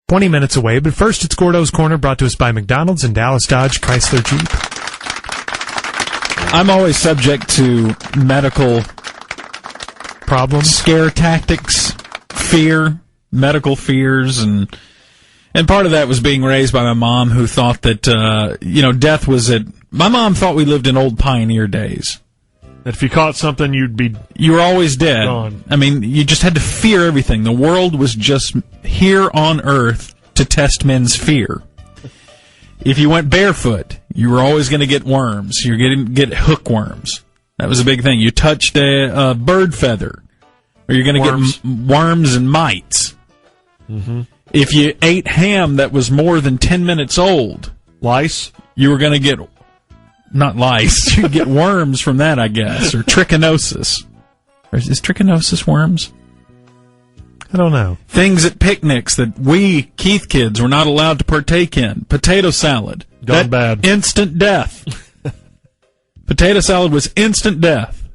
20 minutes away. But first, it's Gordo's Corner, brought to us by McDonald's and Dallas Dodge Chrysler Jeep. I'm always subject to medical problems, scare tactics, fear, medical fears, and part of that was being raised by my mom, who thought that death was at. My mom thought we lived in old pioneer days. That if you caught something, you were always dead. Gone. I mean, you just had to fear everything. The world was just here on Earth to test men's fear. If you went barefoot, you were always going to get worms. You're going to get hookworms. That was a big thing. You touched a bird feather, or you're going to get worms and mites. Mm-hmm. If you ate ham that was more than 10 minutes old, lice, you were going to get, not lice, you get worms from that, I guess, or trichinosis. Or is trichinosis worms? I don't know. Things at picnics that we, Keith kids, were not allowed to partake in. Potato salad. Gone bad. Instant death. Potato salad was instant death.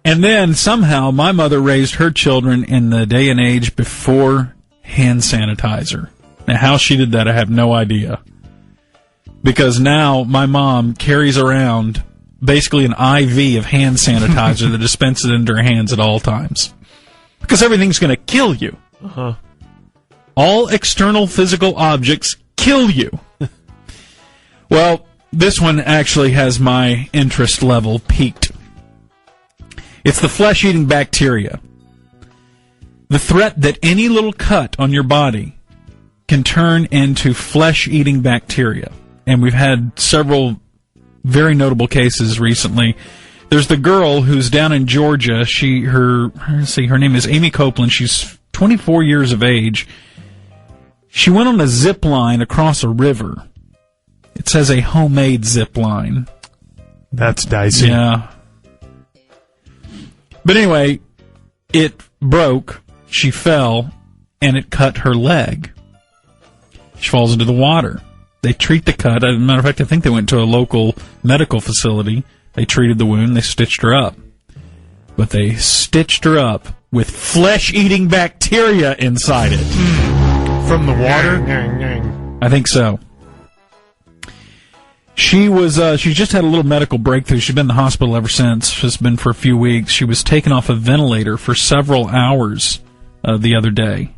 And then somehow my mother raised her children in the day and age before hand sanitizer. Now, how she did that, I have no idea. Because now my mom carries around basically an IV of hand sanitizer that dispenses into her hands at all times. Because everything's going to kill you. Uh-huh. All external physical objects kill you. Well, this one actually has my interest level peaked. It's the flesh-eating bacteria. The threat that any little cut on your body can turn into flesh-eating bacteria. And we've had several very notable cases recently. There's the girl who's down in Georgia. Her name is Aimee Copeland. She's 24 years of age. She went on a zip line across a river. It says a homemade zip line. That's dicey. Yeah. But anyway, it broke. She fell, and it cut her leg. She falls into the water. They treat the cut. As a matter of fact, I think they went to a local medical facility. They treated the wound. They stitched her up. But they stitched her up with flesh-eating bacteria inside it. From the water? I think so. She just had a little medical breakthrough. She's been in the hospital ever since. It's been for a few weeks. She was taken off a ventilator for several hours the other day.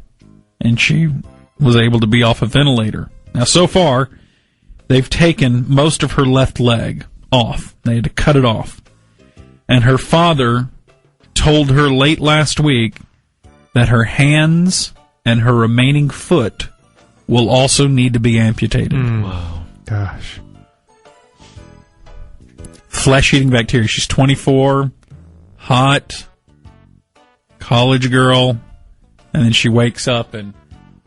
And she was able to be off a ventilator. Now, so far, they've taken most of her left leg off. They had to cut it off. And her father told her late last week that her hands and her remaining foot will also need to be amputated. Wow. Gosh. Flesh-eating bacteria. She's 24, hot, college girl, and then she wakes up and,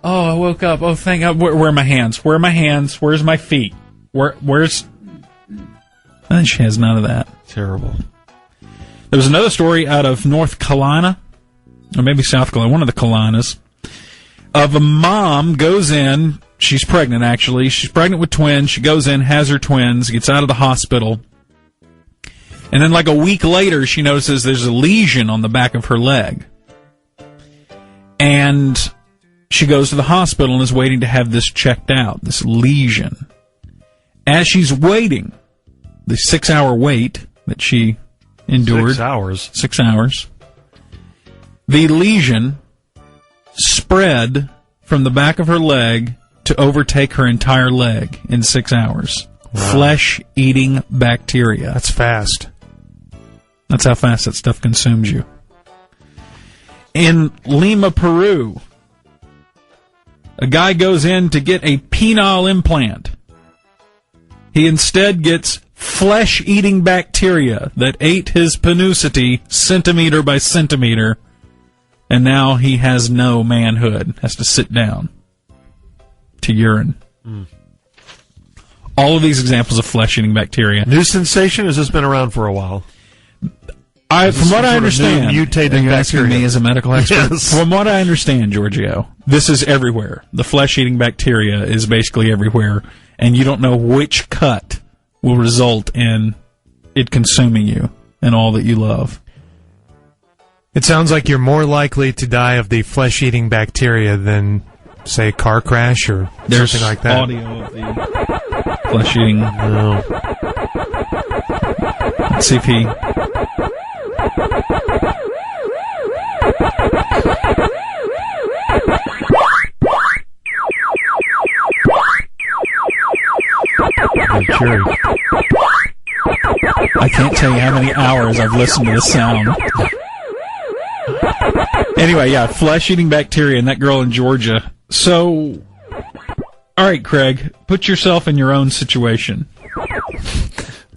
I woke up. Oh, thank God. Where are my hands? Where are my hands? Where's my feet? Where's... And she has none of that. Terrible. There was another story out of North Carolina, or maybe South Carolina, one of the Carolinas, of a mom goes in. She's pregnant, actually. She's pregnant with twins. She goes in, has her twins, gets out of the hospital. And then like a week later, she notices there's a lesion on the back of her leg. And she goes to the hospital and is waiting to have this checked out, this lesion. As she's waiting, the 6-hour wait that she endured. 6 hours. 6 hours. The lesion spread from the back of her leg to overtake her entire leg in 6 hours. Wow. Flesh-eating bacteria. That's fast. That's how fast that stuff consumes you. In Lima, Peru, a guy goes in to get a penile implant. He instead gets flesh-eating bacteria that ate his penusity centimeter by centimeter, and now he has no manhood, has to sit down to urine. All of these examples of flesh-eating bacteria. New sensation, or has this been around for a while? From what I understand, mutated you're asking me as a medical expert. Yes. From what I understand, Giorgio, this is everywhere. The flesh-eating bacteria is basically everywhere, and you don't know which cut will result in it consuming you and all that you love. It sounds like you're more likely to die of the flesh-eating bacteria than say, a car crash or something like that. Audio of the flesh-eating. No. Let's see if he... Sure. I can't tell you how many hours I've listened to this sound. Anyway, yeah, flesh-eating bacteria and that girl in Georgia. So, all right, Craig, put yourself in your own situation.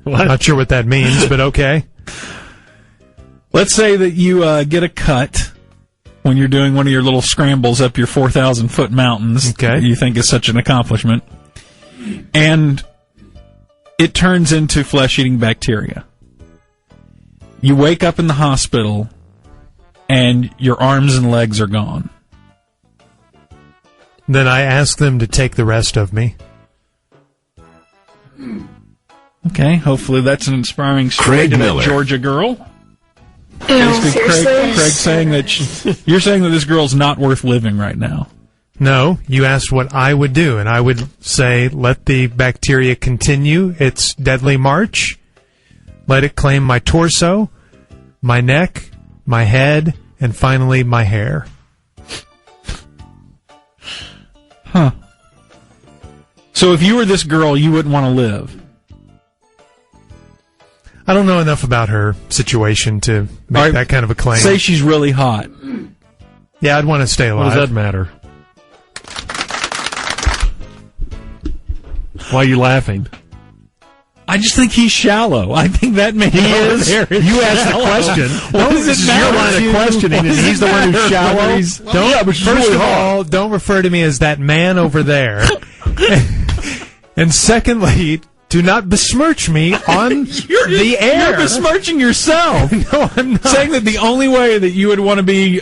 I'm not sure what that means, but okay. Let's say that you get a cut when you're doing one of your little scrambles up your 4,000-foot mountains. Okay. You think is such an accomplishment. And it turns into flesh-eating bacteria. You wake up in the hospital, and your arms and legs are gone. Then I ask them to take the rest of me. Okay, hopefully that's an inspiring story to that Georgia girl. Craig saying that you're saying that this girl's not worth living right now. No, you asked what I would do, and I would say, let the bacteria continue its deadly march. Let it claim my torso, my neck, my head, and finally my hair. Huh. So if you were this girl, you wouldn't want to live? I don't know enough about her situation to make that kind of a claim. Say she's really hot. Yeah, I'd want to stay alive. What does that matter? Why are you laughing? I just think he's shallow. I think that man is. You asked the question. What does it matter? Your line of questioning, and he's the one who's shallow. First of all, don't refer to me as that man over there. And secondly, do not besmirch me on the air. You're besmirching yourself. No, I'm not. Saying that the only way that you would want to be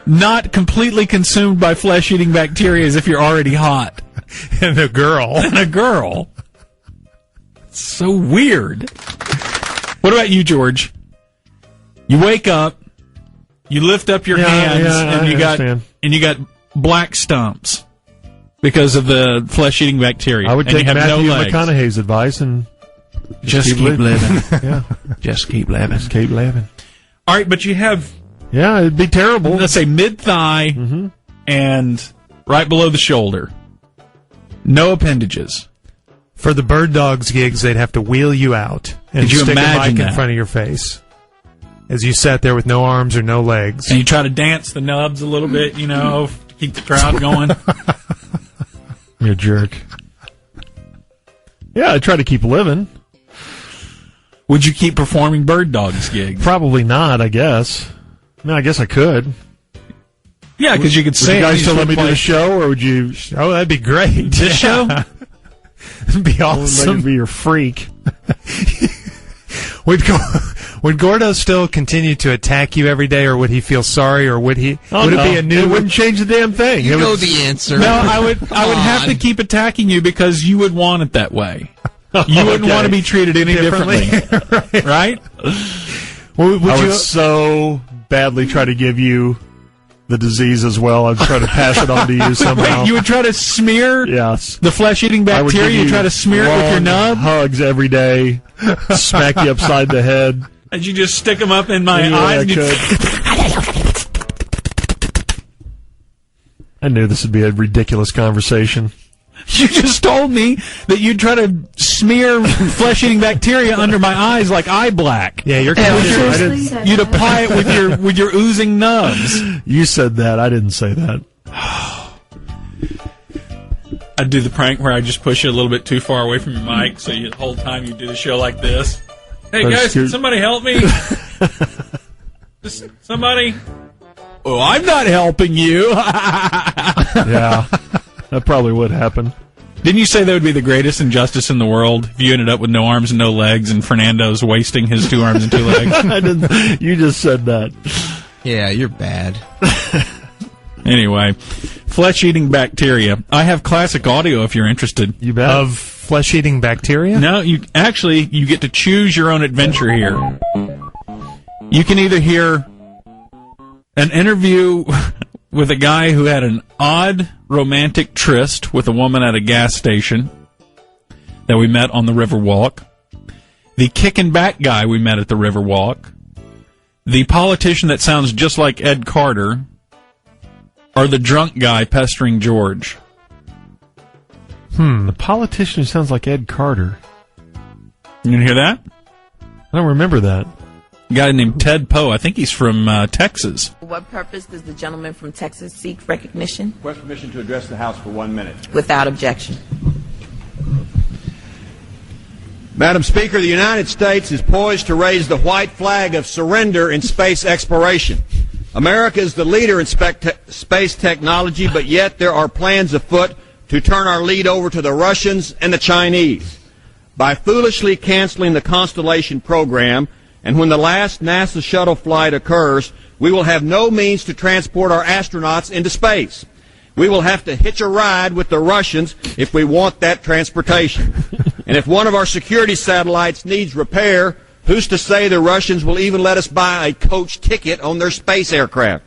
not completely consumed by flesh-eating bacteria is if you're already hot. And a girl. It's so weird. What about you, George? You wake up, you lift up your hands, and you got black stumps because of the flesh-eating bacteria. I would and take you have Matthew no legs. McConaughey's advice and just keep living. Yeah, Just keep living. just keep living. All right, but you have, Yeah, it'd be terrible. let's say, mid-thigh and right below the shoulder. No appendages. For the Bird Dogs gigs, they'd have to wheel you out and Could you stick a imagine mic in that? front of your face as you sat there with no arms or no legs. And you try to dance the nubs a little bit, to keep the crowd going. You're a jerk. Yeah, I try to keep living. Would you keep performing Bird Dogs gigs? Probably not, I guess. No, I guess I could. Yeah, because you could Would say you guys still let me do the show, or would you... Oh, that'd be great. This show? It'd be awesome. Would be your freak. Would Gordo still continue to attack you every day, or would he feel sorry, or would he? Would it be a new? It wouldn't change the damn thing. You know the answer. No, I would have to keep attacking you because you would want it that way. You wouldn't want to be treated any differently. Right? I would so badly try to give you the disease as well. I'd try to pass it on to you somehow. Wait, you would try to smear the flesh-eating bacteria? You try to smear it with your nub? Hugs every day. Smack you upside the head. And you just stick them up in my eyes? I knew this would be a ridiculous conversation. You just told me that you'd try to smear flesh-eating bacteria under my eyes like eye black. Yeah, you're You'd apply it with your oozing nubs. You said that. I didn't say that. I'd do the prank where I just push you a little bit too far away from your mic, so the whole time you do the show like this. Hey guys, can somebody help me? Just somebody. Oh, I'm not helping you. Yeah, that probably would happen. Didn't you say that would be the greatest injustice in the world if you ended up with no arms and no legs, and Fernando's wasting his 2 arms and 2 legs? I didn't. You just said that. Yeah, you're bad. Anyway, flesh-eating bacteria. I have classic audio if you're interested. You bet. Of flesh-eating bacteria? No, you get to choose your own adventure here. You can either hear an interview with a guy who had an odd romantic tryst with a woman at a gas station that we met on the Riverwalk, the kicking back guy we met at the Riverwalk, the politician that sounds just like Ed Carter, or the drunk guy pestering George. The politician who sounds like Ed Carter. You didn't hear that? I don't remember that. A guy named Ted Poe. I think he's from Texas. For what purpose does the gentleman from Texas seek recognition? Request permission to address the House for 1 minute. Without objection. Madam Speaker, the United States is poised to raise the white flag of surrender in space exploration. America is the leader in space technology, but yet there are plans afoot to turn our lead over to the Russians and the Chinese. By foolishly canceling the Constellation program, and when the last NASA shuttle flight occurs, we will have no means to transport our astronauts into space. We will have to hitch a ride with the Russians if we want that transportation. And if one of our security satellites needs repair, who's to say the Russians will even let us buy a coach ticket on their space aircraft?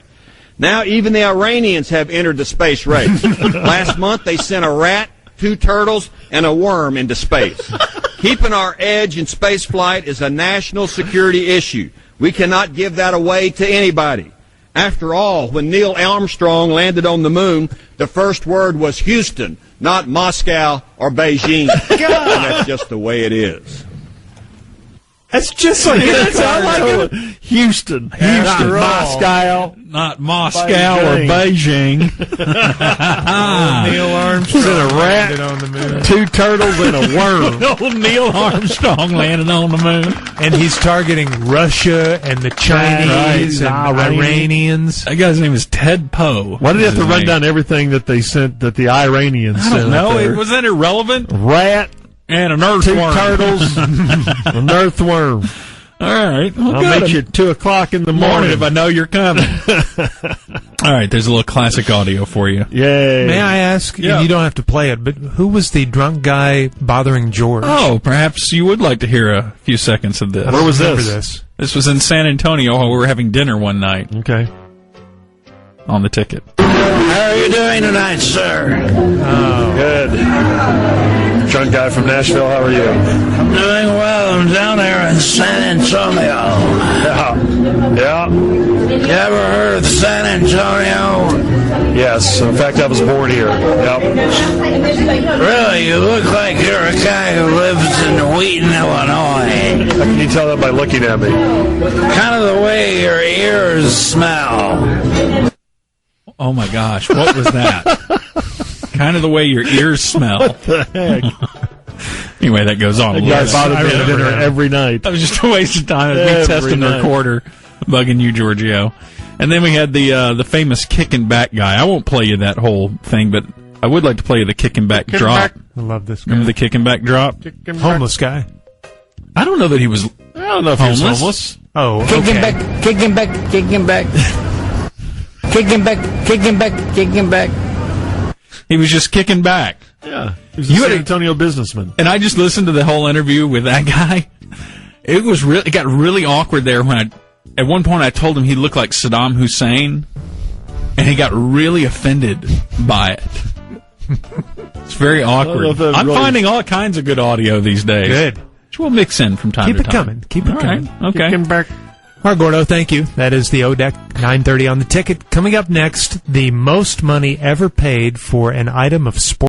Now even the Iranians have entered the space race. Last month they sent a rat, 2 turtles, and a worm into space. Keeping our edge in space flight is a national security issue. We cannot give that away to anybody. After all, when Neil Armstrong landed on the moon, the first word was Houston, not Moscow or Beijing. And that's just the way it is. That's just like Houston, Not Moscow or Beijing. Neil Armstrong a rat, landed on the moon. 2 turtles, and a worm. Old Neil Armstrong landed on the moon. And he's targeting Russia and the Chinese and Iranians. That guy's name is Ted Poe. Why did they have to run down everything that they sent, that the Iranians I sent? don't know. Was that irrelevant? Rat, And an 2 earthworm. turtles, an earthworm. All right. Well, I'll meet you at 2 o'clock in the morning if I know you're coming. All right, there's a little classic audio for you. Yay. May I ask, Yeah. and you don't have to play it, but who was the drunk guy bothering George? Oh, perhaps you would like to hear a few seconds of this. I don't Where was remember this? This was in San Antonio while we were having dinner one night Okay. on the ticket. How are you doing tonight, sir? Good. Drunk guy from Nashville, how are you? I'm doing well. I'm down there in San Antonio. Yeah. You ever heard of San Antonio? Yes. In fact, I was born here. Yep. Really, you look like you're a guy who lives in Wheaton, Illinois. How can you tell that by looking at me? Kind of the way your ears smell. Oh, my gosh. What was that? Kind of the way your ears smell. What the heck? Anyway, that goes on. That guy bothered me at dinner every night. That was just a waste of time. Me Every testing the night. recorder, bugging you, Giorgio. And then we had the famous kicking back guy. I won't play you that whole thing, but I would like to play you the kicking back drop. I love this guy. Remember the kicking back drop? Homeless guy. I don't know that he was I don't know if he was homeless. Oh, okay. Kicking back, kicking back, kicking back. Kicking back, kicking back, kicking back. He was just kicking back. Yeah. He was a San Antonio businessman. And I just listened to the whole interview with that guy. It got really awkward there when at one point I told him he looked like Saddam Hussein, and he got really offended by it. It's very awkward. I'm finding all kinds of good audio these days. Good. Which we'll mix in from time to time. Keep it coming. Okay. Kicking back. All right, Gordo, thank you. That is the ODEC 9:30 on the ticket. Coming up next, the most money ever paid for an item of sport.